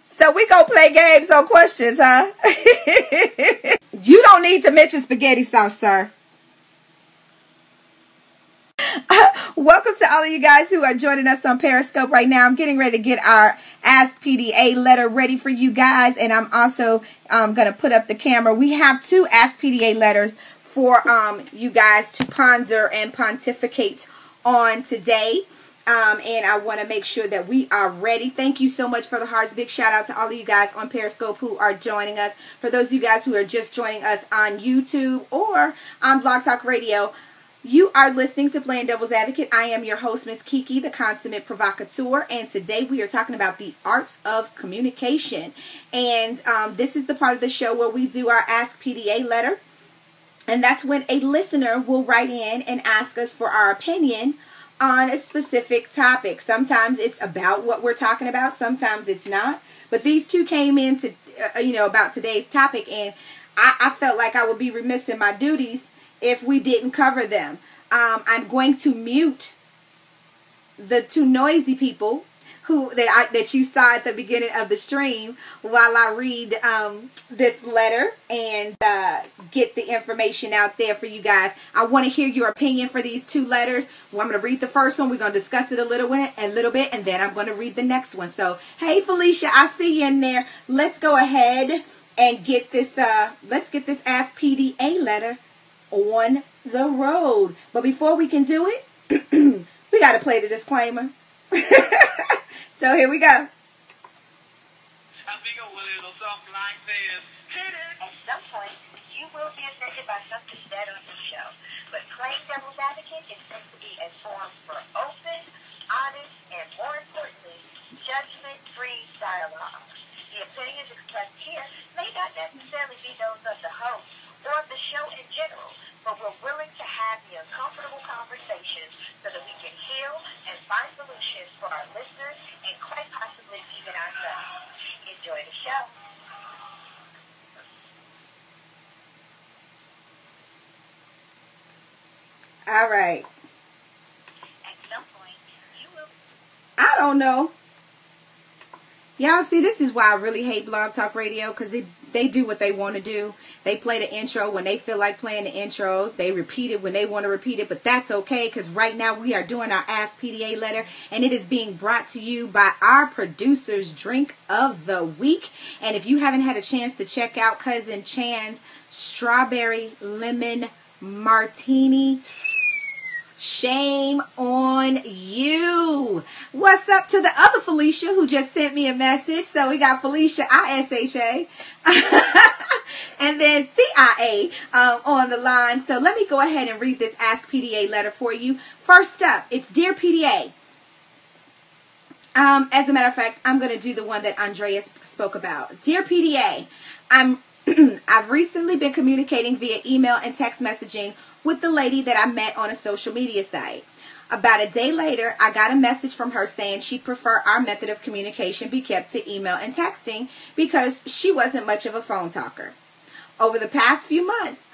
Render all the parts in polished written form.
So we gonna play games on questions, huh? You don't need to mention spaghetti sauce, sir. Welcome to all of you guys who are joining us on Periscope right now. I'm getting ready to get our Ask PDA letter ready for you guys, and I'm also going to put up the camera. We have 2 Ask PDA letters for you guys to ponder and pontificate on today. And I want to make sure that we are ready. Thank you so much for the hearts. Big shout out to all of you guys on Periscope who are joining us. For those of you guys who are just joining us on YouTube or on Blog Talk Radio, you are listening to Playing Devil's Advocate. I am your host, Miss Kiki, the consummate provocateur, and today we are talking about the art of communication. And this is the part of the show where we do our Ask PDA letter, and that's when a listener will write in and ask us for our opinion on a specific topic. Sometimes it's about what we're talking about, sometimes it's not. But these 2 came in to, about today's topic, and I felt like I would be remiss in my duties if we didn't cover them. I'm going to mute the 2 noisy people that you saw at the beginning of the stream while I read this letter and get the information out there for you guys. I want to hear your opinion for these 2 letters. Well, I'm going to read the first one. We're going to discuss it a little bit, and then I'm going to read the next one. So, hey Felicia, I see you in there. Let's go ahead and get this. Let's get this Ask PDA letter on the road. But before we can do it, we got to play the disclaimer. So here we go. I think a little something like this. Hit it. At some point, you will be offended by something said on the show. But Playing Devil's Advocate is meant to be a forum for open, honest, and more importantly, judgment-free dialogue. The opinions expressed here may not necessarily be those of the host or of the show in general, but we're willing to have the uncomfortable conversations so that we can heal and find solutions for our listeners and quite possibly even ourselves. Enjoy the show. All right. At some point, you will... I don't know. Y'all see, this is why I really hate Blog Talk Radio, because they do what they want to do. They play the intro when they feel like playing the intro. They repeat it when they want to repeat it, but that's okay, because right now we are doing our Ask PDA letter, and it is being brought to you by our producer's drink of the week. And if you haven't had a chance to check out Cousin Chan's Strawberry Lemon Martini, shame on you. What's up to the other Felicia who just sent me a message? So we got Felicia ISHA and then CIA on the line. So let me go ahead and read this Ask PDA letter for you. First up, it's Dear PDA. As a matter of fact, I'm going to do the one that Andreas spoke about. Dear PDA, I've recently been communicating via email and text messaging with the lady that I met on a social media site. About a day later, I got a message from her saying she'd prefer our method of communication be kept to email and texting because she wasn't much of a phone talker. Over the past few months,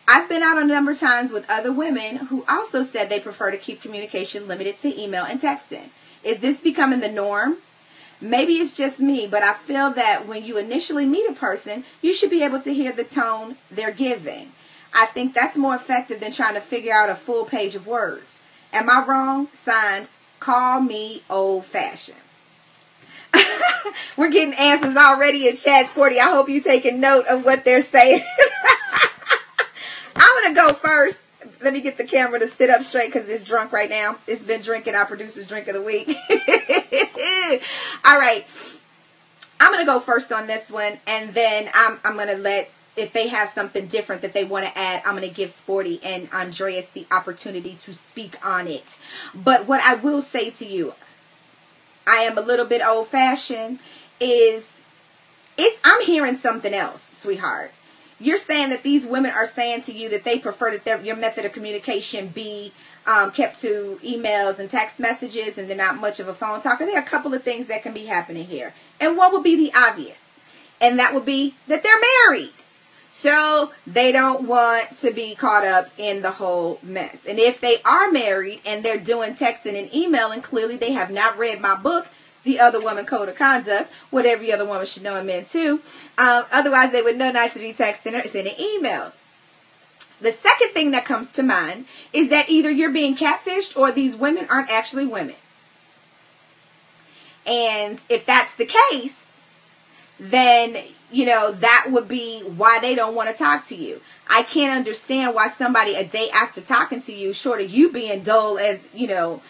I've been out a number of times with other women who also said they prefer to keep communication limited to email and texting. Is this becoming the norm? Maybe it's just me, but I feel that when you initially meet a person, you should be able to hear the tone they're giving. I think that's more effective than trying to figure out a full page of words. Am I wrong? Signed, Call Me Old-Fashioned. We're getting answers already in chat, Sporty. I hope you're taking note of what they're saying. I'm going to go first. Let me get the camera to sit up straight because it's drunk right now. It's been drinking our producer's drink of the week. All right. I'm going to go first on this one, and then I'm going to let, if they have something different that they want to add, I'm going to give Sporty and Andreas the opportunity to speak on it. But what I will say to you, I am a little bit old-fashioned, I'm hearing something else, sweetheart. You're saying that these women are saying to you that they prefer that your method of communication be kept to emails and text messages, and they're not much of a phone talker. There are a couple of things that can be happening here. And one would be the obvious, and that would be that they're married. So they don't want to be caught up in the whole mess. And if they are married and they're doing texting and emailing, clearly they have not read my book, The Other Woman Code of Conduct, what every other woman should know and men too. Otherwise, they would know not to be texting or sending emails. The second thing that comes to mind is that either you're being catfished or these women aren't actually women. And if that's the case, then, you know, that would be why they don't want to talk to you. I can't understand why somebody a day after talking to you, short of you being dull as, you know,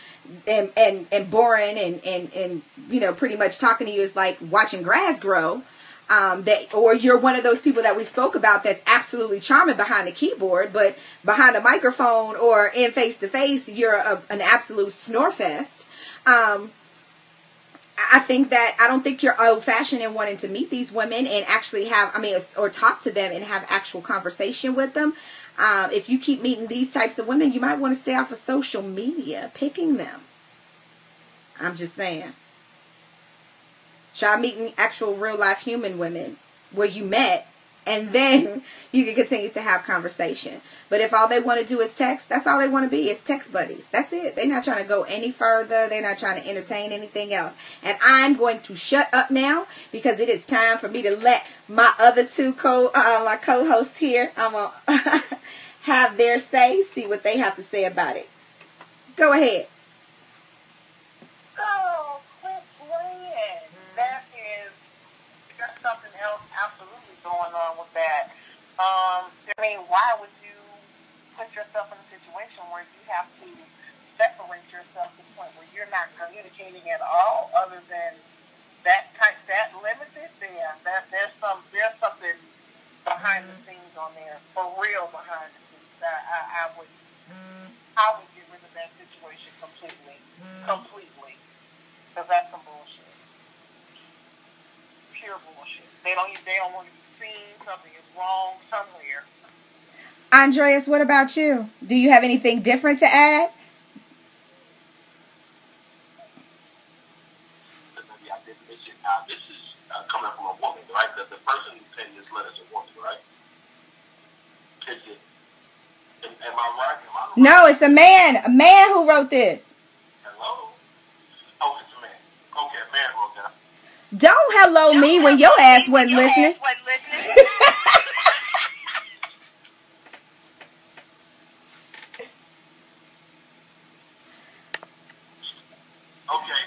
and boring and you know, pretty much talking to you is like watching grass grow, or you're one of those people that we spoke about that's absolutely charming behind the keyboard, but behind a microphone or in face-to-face, you're an absolute snorefest. I don't think you're old-fashioned in wanting to meet these women and actually have, or talk to them and have actual conversation with them. If you keep meeting these types of women, you might want to stay off of social media, picking them. I'm just saying. Try meeting actual real-life human women where you met, and then you can continue to have conversation. But if all they want to do is text, that's all they want to be, is text buddies. That's it. They're not trying to go any further. They're not trying to entertain anything else. And I'm going to shut up now because it is time for me to let my other two my co-hosts here have their say, see what they have to say about it. Go ahead. Oh, quit playing. That is, there's something else absolutely going on with that. Why would you put yourself in a situation where you have to separate yourself to the point where you're not communicating at all, other than that limited? There's something behind the scenes on there, for real behind the scenes. I would get rid of that situation completely, because that's some bullshit, pure bullshit. They don't want to be seen. Something is wrong somewhere. Andreas, what about you? Do you have anything different to add? Maybe I didn't mention. This is coming from a woman, right? The person who penned this letter is a woman, right? Is it? Am I right? No, it's a man. A man who wrote this. Hello? Oh, it's a man. Okay, a man wrote that. Don't hello me when your ass wasn't listening. Okay,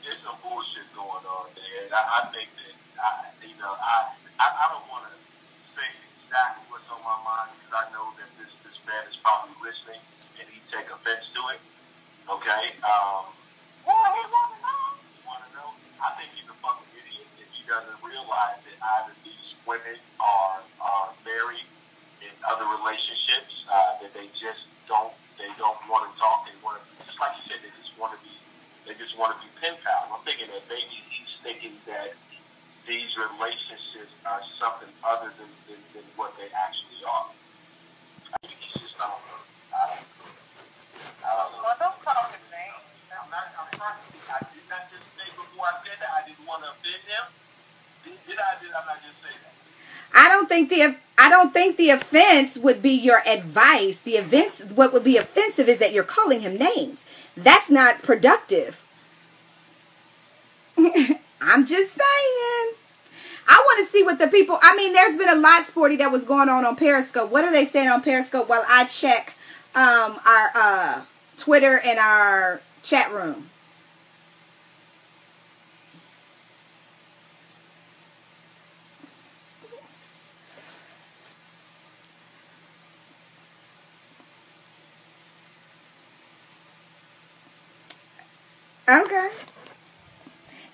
there's some bullshit going on there. And I think that, I don't want to say exactly what's on my mind, because I know that this man is probably listening and he take offense to it. Okay? He want to know? I think he's a fucking idiot if he doesn't realize that either these women are married in other relationships, that they don't want to talk. They want to, just like you said, they just want to be pen pals. I'm thinking that maybe he's thinking that these relationships are something other than what they actually are. I think he's just not. I don't know. Well, don't call his name. I did not just say before I said that I didn't want to offend him. Did I not just say that? I don't think the offense would be your advice. What would be offensive is that you're calling him names. That's not productive. I'm just saying. I want to see what the people, there's been a lot, Sporty, that was going on Periscope. What are they saying on Periscope while I check our Twitter and our chat room? Okay.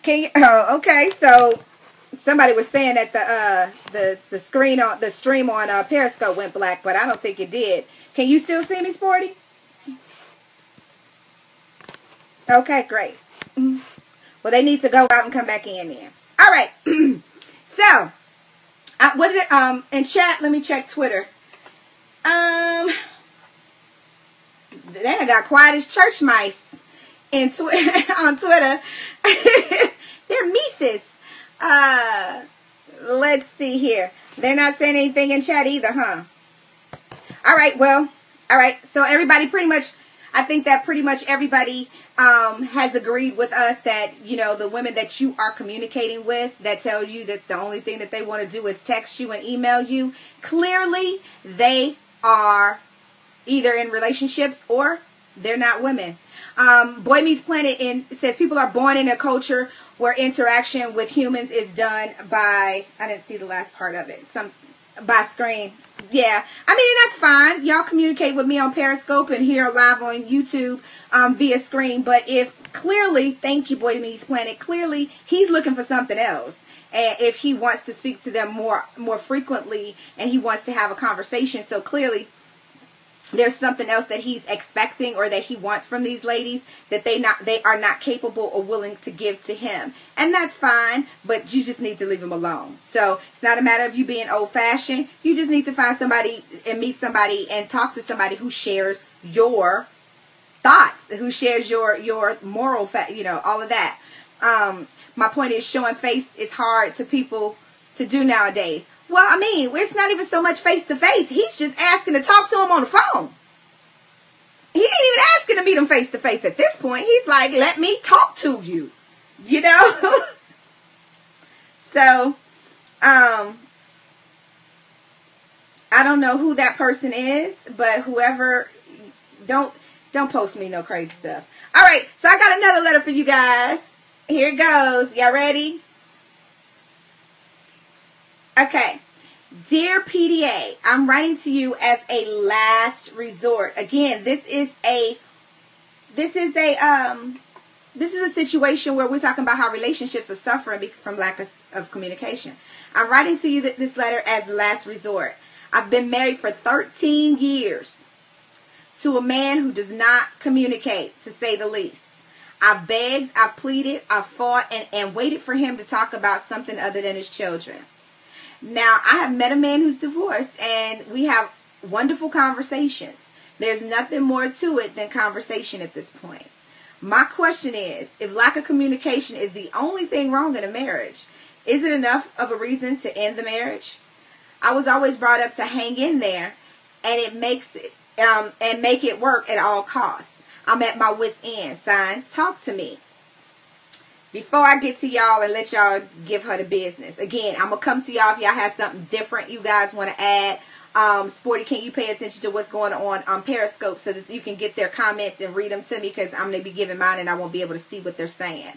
Okay. So somebody was saying that the stream on Periscope went black, but I don't think it did. Can you still see me, Sporty? Okay, great. Well, they need to go out and come back in then. All right. So, what did it, in chat? Let me check Twitter. Then I got quiet as church mice on Twitter. They're Mises. Let's see here. They're not saying anything in chat either, huh? All right, well, all right. So everybody pretty much, I think that pretty much everybody has agreed with us that, you know, the women that you are communicating with that tell you that the only thing that they want to do is text you and email you, clearly they are either in relationships or they're not women. Boy Meets Planet says people are born in a culture where interaction with humans is done by, I didn't see the last part of it, by screen. Yeah, I mean, that's fine. Y'all communicate with me on Periscope and here live on YouTube via screen. But if clearly, thank you, Boy Meets Planet, clearly he's looking for something else. And if he wants to speak to them more frequently and he wants to have a conversation, so clearly there's something else that he's expecting or that he wants from these ladies that they are not capable or willing to give to him. And that's fine, but you just need to leave him alone. So it's not a matter of you being old-fashioned. You just need to find somebody and meet somebody and talk to somebody who shares your thoughts, who shares your moral all of that. My point is, showing face is hard to people to do nowadays. Well, I mean, it's not even so much face-to-face. He's just asking to talk to him on the phone. He ain't even asking to meet him face-to-face at this point. He's like, let me talk to you. You know? So, I don't know who that person is, but whoever, don't post me no crazy stuff. All right, so I got another letter for you guys. Here it goes. Y'all ready? Okay. Dear PDA, I'm writing to you as a last resort. Again, this is a situation where we're talking about how relationships are suffering from lack of communication. I'm writing to you this letter as last resort. I've been married for 13 years to a man who does not communicate, to say the least. I've begged, I've pleaded, I've fought, and waited for him to talk about something other than his children. Now, I have met a man who's divorced, and we have wonderful conversations. There's nothing more to it than conversation at this point. My question is, if lack of communication is the only thing wrong in a marriage, is it enough of a reason to end the marriage? I was always brought up to hang in there, and make it work at all costs. I'm at my wit's end. Sign, talk to me. Before I get to y'all and let y'all give her the business, again, I'm going to come to y'all if y'all have something different you guys want to add. Sporty, can you pay attention to what's going on Periscope so that you can get their comments and read them to me, because I'm going to be giving mine and I won't be able to see what they're saying.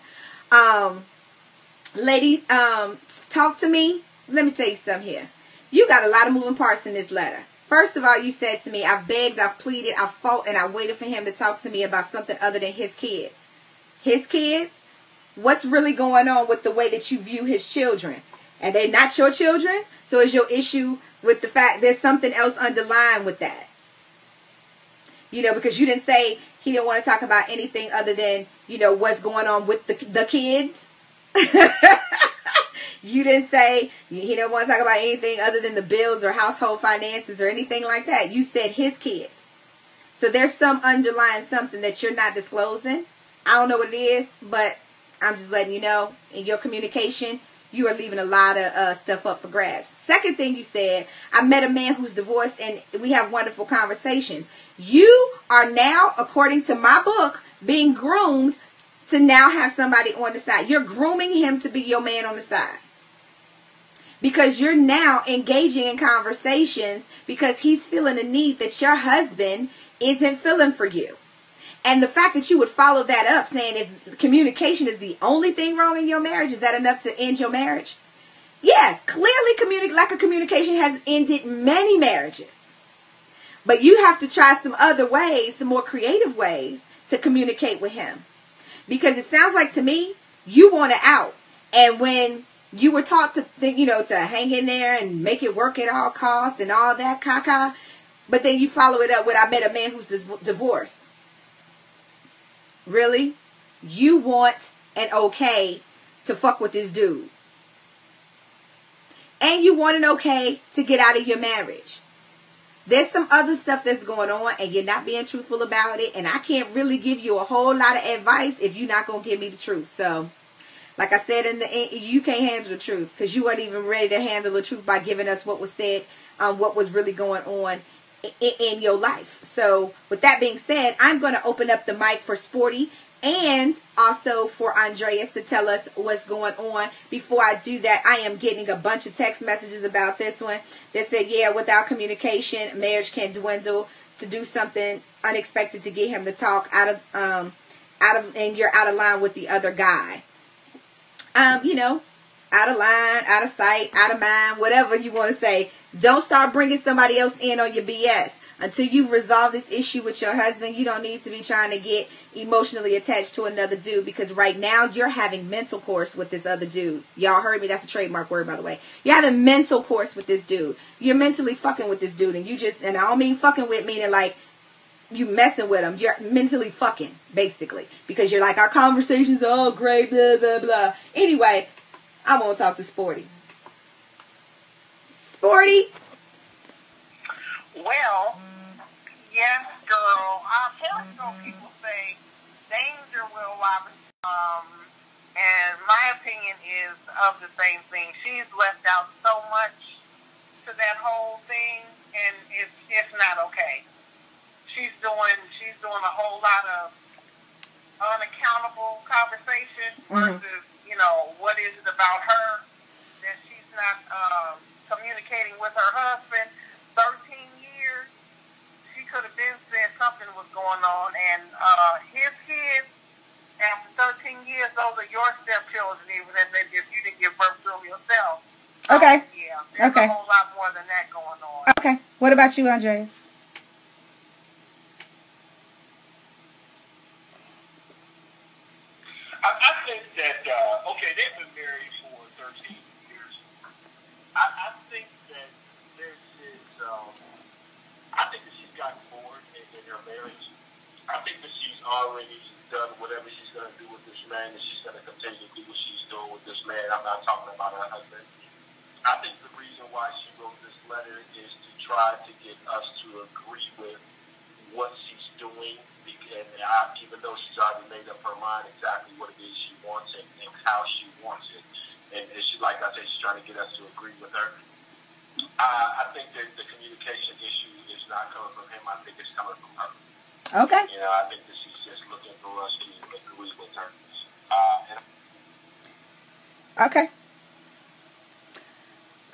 Lady, talk to me. Let me tell you something here. You got a lot of moving parts in this letter. First of all, you said to me, I've begged, I've pleaded, I've fought, and I waited for him to talk to me about something other than his kids. His kids? What's really going on with the way that you view his children? And they're not your children? So is your issue with the fact there's something else underlying with that? You know, because you didn't say he didn't want to talk about anything other than, you know, what's going on with the kids. You didn't say he didn't want to talk about anything other than the bills or household finances or anything like that. You said his kids. So there's some underlying something that you're not disclosing. I don't know what it is, but I'm just letting you know, in your communication, you are leaving a lot of stuff up for grabs. Second thing you said, I met a man who's divorced and we have wonderful conversations. You are now, according to my book, being groomed to now have somebody on the side. You're grooming him to be your man on the side. Because you're now engaging in conversations because he's feeling a need that your husband isn't feeling for you. And the fact that you would follow that up saying if communication is the only thing wrong in your marriage, is that enough to end your marriage? Yeah, clearly lack of communication has ended many marriages. But you have to try some other ways, some more creative ways to communicate with him. Because it sounds like to me, you want it out. And when you were taught to think, you know, to hang in there and make it work at all costs and all that caca, but then you follow it up with, I met a man who's divorced. Really? You want an okay to fuck with this dude. And you want an okay to get out of your marriage. There's some other stuff that's going on and you're not being truthful about it. And I can't really give you a whole lot of advice if you're not going to give me the truth. So Like I said in the end, you can't handle the truth because you weren't even ready to handle the truth by giving us what was said, what was really going on in your life. So with that being said, I'm going to open up the mic for Sporty and also for Andreas to tell us what's going on. Before I do that, I am getting a bunch of text messages about this one that said, yeah, without communication, marriage can dwindle. To do something unexpected to get him to talk and you're out of line with the other guy. You know, out of line, out of sight, out of mind, whatever you want to say. Don't start bringing somebody else in on your BS. Until you resolve this issue with your husband, you don't need to be trying to get emotionally attached to another dude, because right now you're having mental course with this other dude. Y'all heard me? That's a trademark word, by the way. You're having mental course with this dude. You're mentally fucking with this dude, and and I don't mean fucking with meaning like you messing with him. You're mentally fucking, basically, because you're like, our conversations are all great, blah, blah, blah. Anyway, I won't talk to Sporty. Sporty? Well, yes, girl. Periscope people say danger will lie. And my opinion is of the same thing. She's left out so much to that whole thing, and it's not okay. She's doing a whole lot of unaccountable conversation versus, you know, what is it about her that she's not communicating with her husband. 13 years, she could have been said something was going on, and his kids, after 13 years, those are your stepchildren, even if you didn't give birth to them yourself. Okay. Yeah, there's a whole lot more than that going on. Okay. What about you, Andreas? I think that, okay, they've been married for 13 years. I think that this is, I think that she's gotten bored in her marriage. I think that she's already done whatever she's going to do with this man, and she's going to continue to do what she's doing with this man. I'm not talking about her husband. I think the reason why she wrote this letter is to try to get us to agree with what she's doing, and even though she's already made up her mind exactly what it is she wants and how she wants it, and she, like I said, she's trying to get us to agree with her. I think that the communication issue is not coming from him. I think it's coming from her. Okay. You know, I think that she's just looking for us to agree with her. Okay.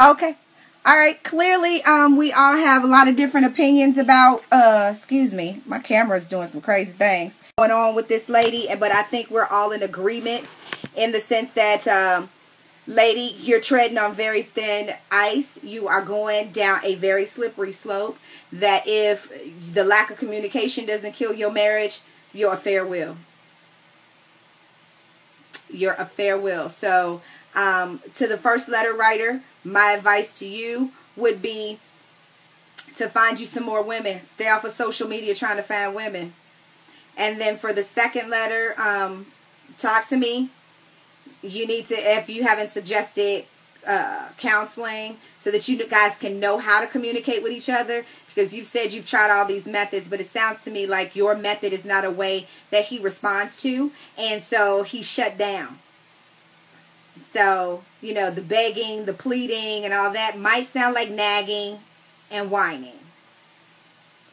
Okay. All right. Clearly, we all have a lot of different opinions about, excuse me, my camera's doing some crazy things going on with this lady. But I think we're all in agreement in the sense that, lady, you're treading on very thin ice. You are going down a very slippery slope that if the lack of communication doesn't kill your marriage, your affair will. Your affair will. So, to the first letter writer, my advice to you would be to find you some more women. Stay off of social media trying to find women. And then for the second letter, talk to me. You need to, if you haven't suggested counseling so that you guys can know how to communicate with each other, because you've said you've tried all these methods, but it sounds to me like your method is not a way that he responds to, and so he shut down. So, you know, the begging, the pleading, and all that might sound like nagging and whining.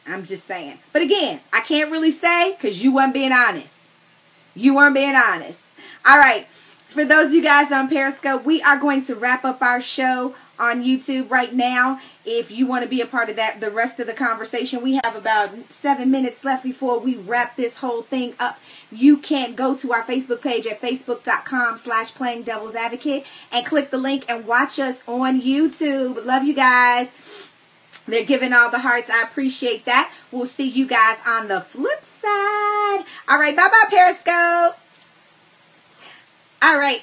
I'm just saying. But again, I can't really say because you weren't being honest. You weren't being honest. All right. For those of you guys on Periscope, we are going to wrap up our show on YouTube right now. If you want to be a part of that, the rest of the conversation, we have about 7 minutes left before we wrap this whole thing up. You can go to our Facebook page at facebook.com/playingdevilsadvocate and click the link and watch us on YouTube. Love you guys. They're giving all the hearts. I appreciate that. We'll see you guys on the flip side. All right. Bye-bye, Periscope. All right.